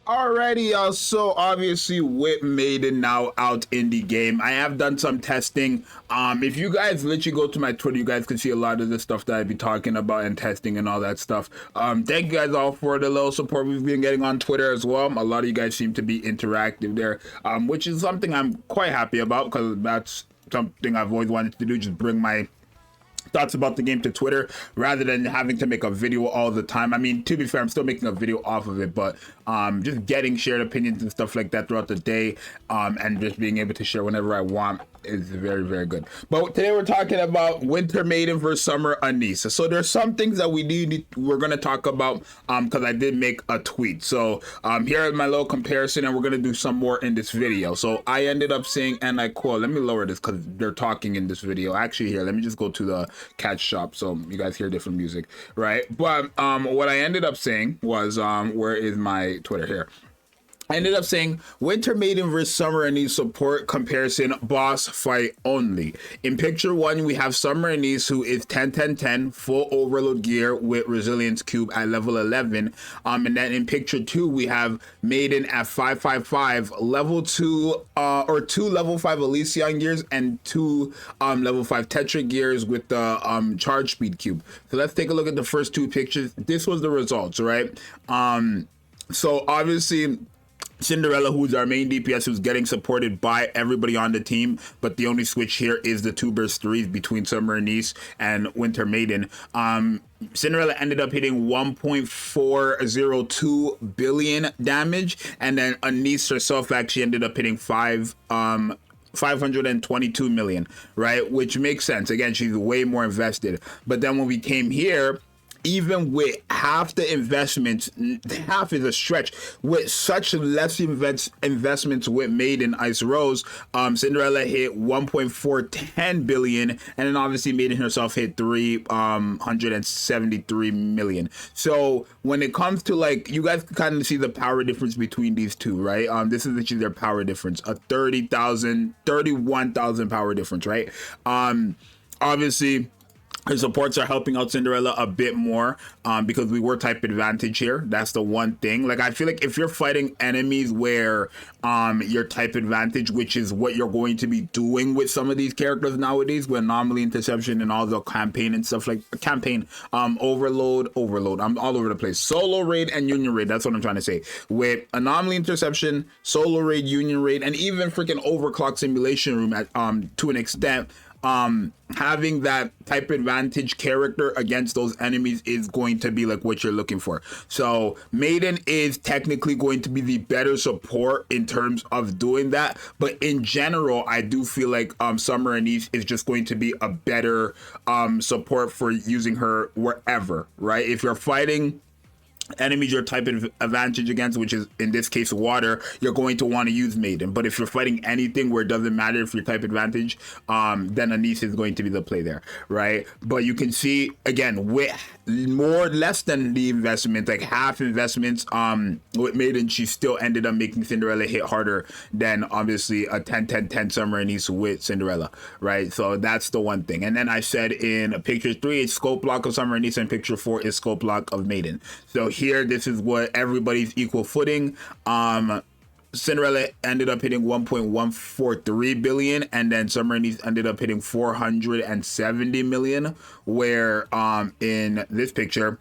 Alrighty, y'all. So obviously, with Maiden now out in the game, I have done some testing. If you guys literally go to my Twitter, you guys can see a lot of the stuff that I be talking about and testing and all that stuff. Thank you guys all for the little support we've been getting on Twitter as well. A lot of you guys seem to be interactive there, which is something I'm quite happy about because that's something I've always wanted to do. Just bring my thoughts about the game to Twitter rather than having to make a video all the time. I mean, to be fair, I'm still making a video off of it, but just getting shared opinions and stuff like that throughout the day, and just being able to share whenever I want is very, very good. But today we're talking about Winter Maiden versus Summer Anise. So there's some things that we're going to talk about because I did make a tweet. So here is my little comparison, and we're going to do some more in this video. So I ended up saying, and I quote, let me lower this because they're talking in this video. Actually, here, let me just go to the catch shop so you guys hear different music, right? But what I ended up saying was, where is my Twitter here? I ended up saying Winter Maiden versus Summer Anise support comparison boss fight only. In picture one, we have Summer Anise, who is 10-10-10 full overload gear with resilience cube at level 11. And then in picture two, we have Maiden at 5-5-5 level 2 or 2 level 5 Elysion gears and 2 level 5 Tetra gears with the charge speed cube. So let's take a look at the first two pictures. This was the results, right? So obviously Cinderella, who's our main DPS, who's getting supported by everybody on the team, but the only switch here is the 2 burst 3s between Summer Anise and Winter Maiden. Cinderella ended up hitting 1.402 billion damage, and then Anise herself actually ended up hitting 522 million, right? Which makes sense. Again, she's way more invested. But then when we came here, even with half the investments, half is a stretch, with such less investments with Maiden Ice Rose, Cinderella hit 1.410 billion, and then obviously Maiden herself hit 373 million. So when it comes to, like, you guys can kind of see the power difference between these two, right? This is actually their power difference, a 31,000 power difference, right? Obviously her supports are helping out Cinderella a bit more because we were type advantage here. That's the one thing. Like, I feel like if you're fighting enemies where you're type advantage, which is what you're going to be doing with some of these characters nowadays, with anomaly interception and all the campaign and stuff, like overload. I'm all over the place. Solo raid and union raid. That's what I'm trying to say. With anomaly interception, solo raid, union raid, and even freaking overclock simulation room at to an extent. Having that type advantage character against those enemies is going to be like what you're looking for. So Maiden is technically going to be the better support in terms of doing that, but in general I do feel like Summer Anise is just going to be a better support for using her wherever, right? If you're fighting enemies you're type advantage against, which is in this case water, you're going to want to use Maiden. But if you're fighting anything where it doesn't matter if you're type advantage, then Anise is going to be the play there, right? But you can see again with less than the investment, like half investments with Maiden, she still ended up making Cinderella hit harder than obviously a 10-10-10 Summer Anise with Cinderella, right? So that's the one thing. And then I said in picture 3 it's scope block of Summer Anise, and picture 4 is scope block of Maiden. So here, this is what everybody's equal footing. Cinderella ended up hitting 1.143 billion, and then Summer Anise ended up hitting 470 million, where in this picture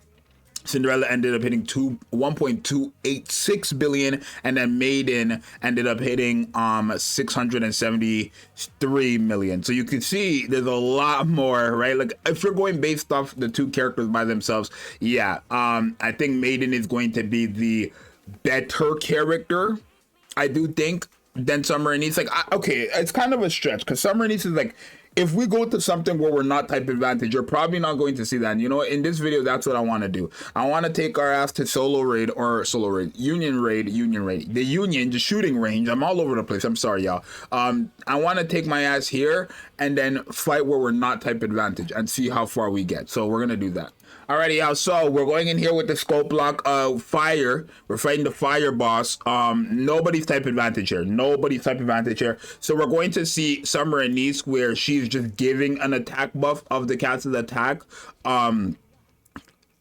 Cinderella ended up hitting 1.286 billion, and then Maiden ended up hitting 673 million. So you can see there's a lot more, right? Like, if you're going based off the two characters by themselves, yeah, I think Maiden is going to be the better character, I do think, than Summer Anise. Like, okay, it's kind of a stretch because Summer Anise is like, if we go to something where we're not type advantage, you're probably not going to see that. And you know what? In this video, that's what I want to do. I want to take our ass to union raid. The union, the shooting range. I'm all over the place. I'm sorry, y'all. I want to take my ass here and then fight where we're not type advantage and see how far we get. So we're going to do that. Alrighty, y'all. So we're going in here with the scope block of fire. We're fighting the fire boss. Nobody's type advantage here. So we're going to see Summer Anise where she's just giving an attack buff of the cast's attack.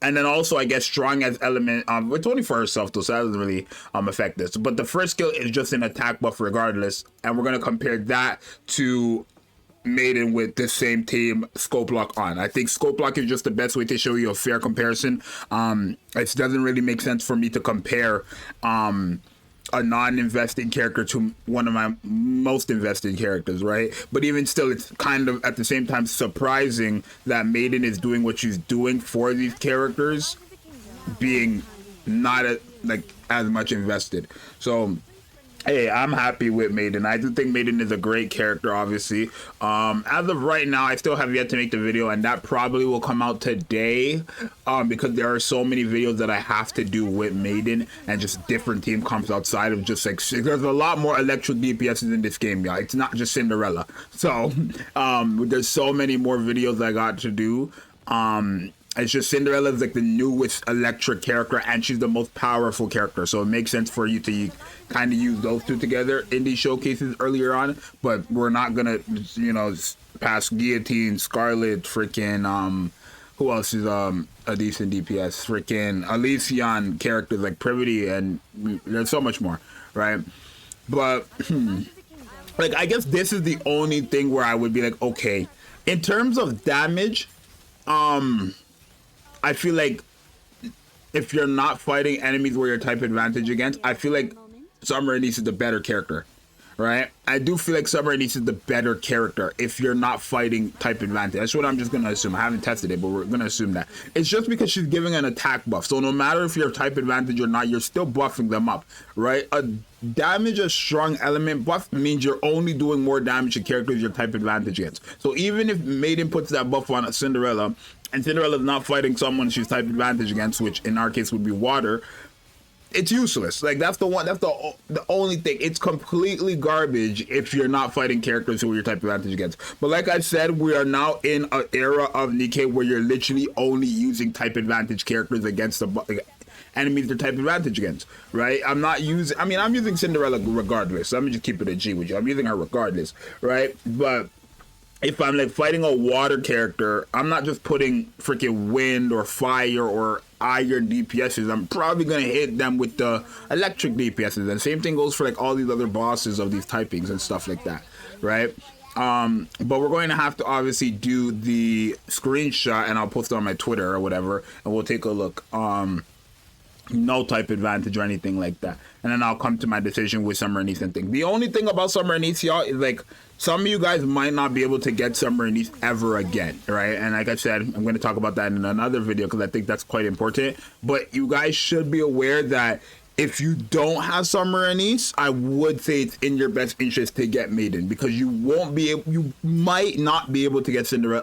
And then also, I guess, strong as element, it's only for herself though, so that doesn't really affect this. But the first skill is just an attack buff regardless, and we're gonna compare that to Maiden with the same team scope lock on. I think scope lock is just the best way to show you a fair comparison. It doesn't really make sense for me to compare a non-invested character to one of my most invested characters, right? But even still, it's kind of at the same time surprising that Maiden is doing what she's doing for these characters, being not as much invested. So hey, I'm happy with Maiden. I do think Maiden is a great character, obviously. As of right now, I still have yet to make the video, and that probably will come out today, because there are so many videos that I have to do with Maiden, and just different team comps outside of just like, there's a lot more electric DPSs in this game, y'all. It's not just Cinderella. So, there's so many more videos I got to do. It's just Cinderella's like the newest electric character, and she's the most powerful character, so it makes sense for you to kind of use those two together in these showcases earlier on. But we're not gonna, you know, pass Guillotine, Scarlet, freaking who else is a decent DPS, freaking Elysian characters like Privity, and there's so much more, right? But like, I guess this is the only thing where I would be like, okay, in terms of damage, I feel like if you're not fighting enemies where you're type advantage against, I feel like Summer Anise is the better character, right? I do feel like Summer Anise is the better character if you're not fighting type advantage. That's what I'm just going to assume. I haven't tested it, but we're going to assume that. It's just because she's giving an attack buff. So no matter if you're type advantage or not, you're still buffing them up, right? A damage a strong element buff means you're only doing more damage to characters you're type advantage against. So even if Maiden puts that buff on Cinderella, and Cinderella's not fighting someone she's type advantage against, which in our case would be water, it's useless. Like, that's the only thing. It's completely garbage if you're not fighting characters who you're type advantage against. But like I said, we are now in an era of Nikke where you're literally only using type advantage characters against the enemies they're type advantage against, right? I'm using Cinderella regardless. So let me just keep it a G with you. I'm using her regardless, right? But if I'm like fighting a water character, I'm not just putting freaking wind or fire or iron DPSs. I'm probably gonna hit them with the electric DPSs. And same thing goes for like all these other bosses of these typings and stuff like that, right? But we're going to have to obviously do the screenshot, and I'll post it on my Twitter or whatever, and we'll take a look. No type advantage or anything like that, and then I'll come to my decision with Summer Anise and thing. The only thing about Summer Anise, y'all, is like some of you guys might not be able to get Summer Anise ever again, right? And like I said, I'm going to talk about that in another video because I think that's quite important. But you guys should be aware that if you don't have Summer Anise, I would say it's in your best interest to get Maiden, because you might not be able to get Summer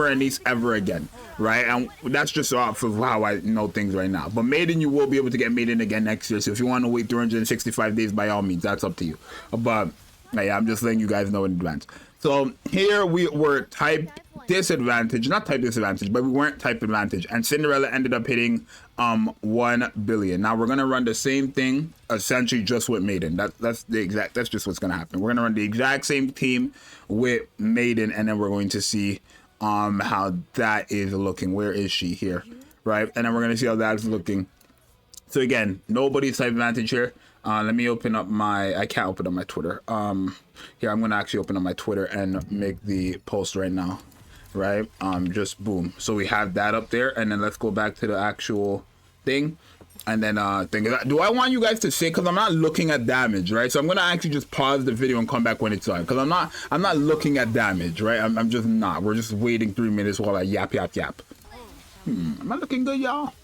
Anise ever again, right? And that's just off of how I know things right now. But Maiden, you will be able to get Maiden again next year. So if you want to wait 365 days, by all means, that's up to you. But yeah, I'm just letting you guys know in advance. So here we were type disadvantage, not type disadvantage, but we weren't type advantage, and Cinderella ended up hitting 1 billion. Now we're gonna run the same thing essentially just with Maiden. That's just what's gonna happen. We're gonna run the exact same team with Maiden, and then we're going to see how that is looking. Where is she? Here, right? And then we're gonna see how that's looking. So again, nobody's type advantage here. Let me open up I can't open up my Twitter. Here, I'm gonna actually open up my Twitter and make the post right now, right? Just boom. So we have that up there, and then let's go back to the actual thing, and then do I want you guys to say, because I'm not looking at damage, right? So I'm gonna actually just pause the video and come back when it's done, because I'm not looking at damage, right? I'm just not. We're just waiting 3 minutes while I yap. Am I looking good, y'all?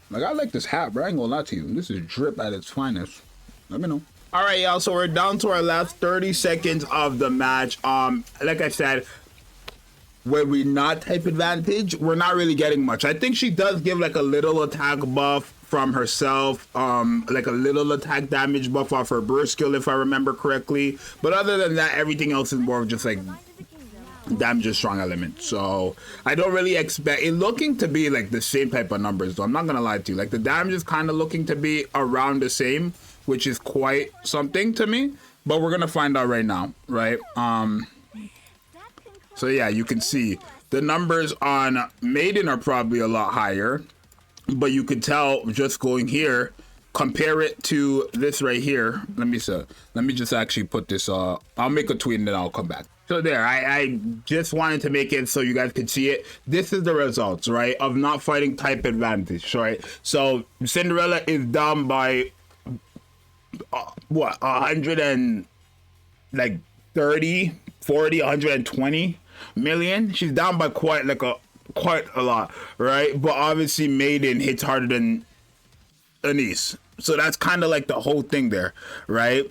Like, I like this hat, bro. I ain't gonna lie to you. This is drip at its finest. Let me know. All right, y'all. So we're down to our last 30 seconds of the match. Like I said, when we not type advantage, we're not really getting much. I think she does give like a little attack buff from herself, like a little attack damage buff off her burst skill, if I remember correctly. But other than that, everything else is more of just like damage is strong element. So I don't really expect it looking to be like the same type of numbers, though. I'm not gonna lie to you, like the damage is kind of looking to be around the same, which is quite something to me, but we're gonna find out right now, right? So yeah, you can see The numbers on Maiden are probably a lot higher, but you could tell just going here, compare it to this right here. Let me just actually put this, I'll make a tweet and then I'll come back. So there, I just wanted to make it so you guys could see it. This is the results, right, of not fighting type advantage, right? So Cinderella is down by, what, 130, 40, 120 million. She's down by quite a lot, right? But obviously Maiden hits harder than Anise. So that's kind of like the whole thing there, right?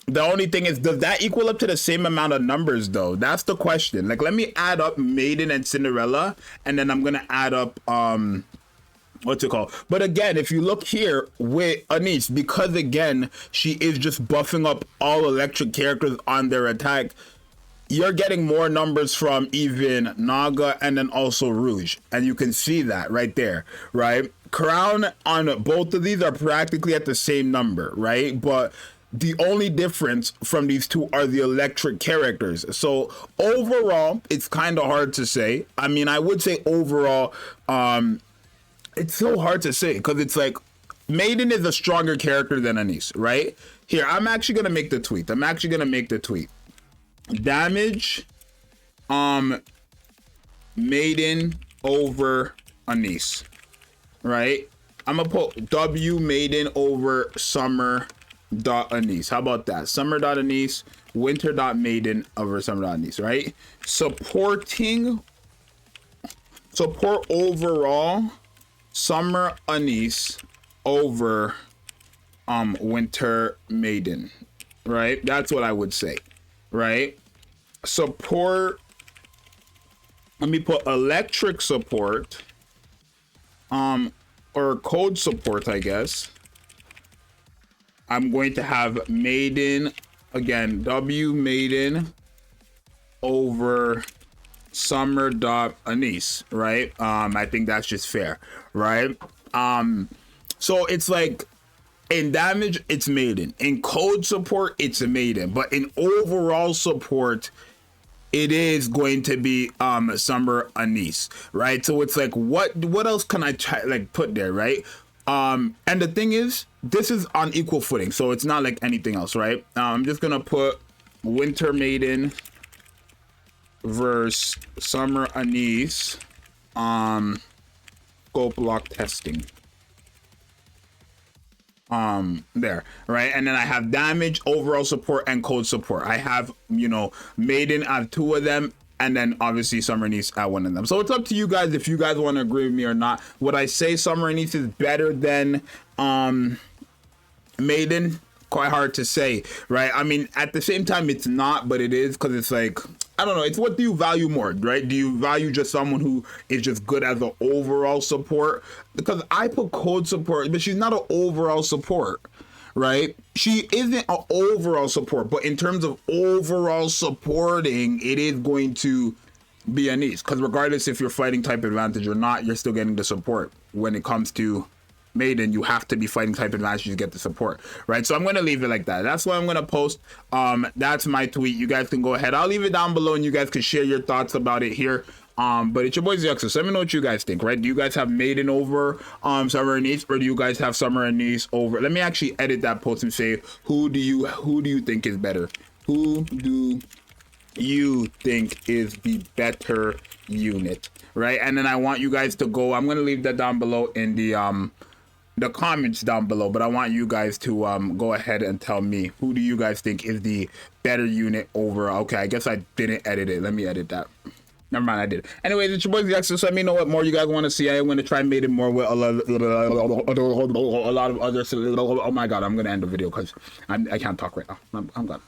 The only thing is, does that equal up to the same amount of numbers though? That's the question. Like, let me add up Maiden and Cinderella, and then I'm gonna add up what's it called? But again, if you look here with Anise, because again she is just buffing up all electric characters on their attack, you're getting more numbers from even Naga and then also Rouge, and you can see that right there, right? Crown on both of these are practically at the same number, right? But the only difference from these two are the electric characters. So overall, it's kind of hard to say. I mean, I would say overall, it's so hard to say because it's like Maiden is a stronger character than Anise, right? Here, I'm actually gonna make the tweet. Damage, Maiden over Anise, right? I'm gonna put W Maiden over Summer dot Anise. How about that? Summer dot Anise, Winter dot Maiden over Summer dot Anise, right? Support overall, Summer Anise over Winter Maiden, right? That's what I would say, right? Support, let me put electric support or code support, I guess. I'm going to have Maiden, again, W Maiden over Summer dot Anise, right? I think that's just fair, right? So it's like in damage, it's Maiden. In code support, it's a Maiden. But in overall support, it is going to be Summer Anise, right? So it's like, what else can I try, like, put there, right? And the thing is, this is on equal footing, so it's not like anything else, right? I'm just gonna put Winter Maiden versus Summer Anise scope lock testing. There, right? And then I have damage, overall support, and code support. I have, you know, Maiden at 2 of them, and then obviously Summer Anise at 1 of them. So it's up to you guys if you guys want to agree with me or not. Would I say Summer Anise is better than Maiden? Quite hard to say, right? I mean, at the same time, it's not, but it is, because it's like, I don't know, it's what do you value more, right? Do you value just someone who is just good as an overall support? Because I put code support, but she's not an overall support, right? She isn't an overall support, but in terms of overall supporting, it is going to be Anise, because regardless if you're fighting type advantage or not, you're still getting the support. When it comes to Maiden, you have to be fighting type advantage to get the support, right? So I'm going to leave it like that. That's what I'm going to post. That's my tweet. You guys can go ahead. I'll leave it down below and you guys can share your thoughts about it here. But it's your boy Zxous. Let me know what you guys think, right? Do you guys have Maiden over Summer Anise, or do you guys have Summer Anise over? Let me actually edit that post and say, who do you think is better? Who do you think is the better unit, right? And then I want you guys to go, I'm going to leave that down below in the comments down below, but I want you guys to go ahead and tell me, who do you guys think is the better unit over? Okay, I guess I didn't edit it. Let me edit that. Never mind, I did. Anyways, it's your boy Zxous. Let me know what more you guys want to see. I am going to try Maiden more with a lot of others. Oh my god, I'm going to end the video because I can't talk right now. I'm done.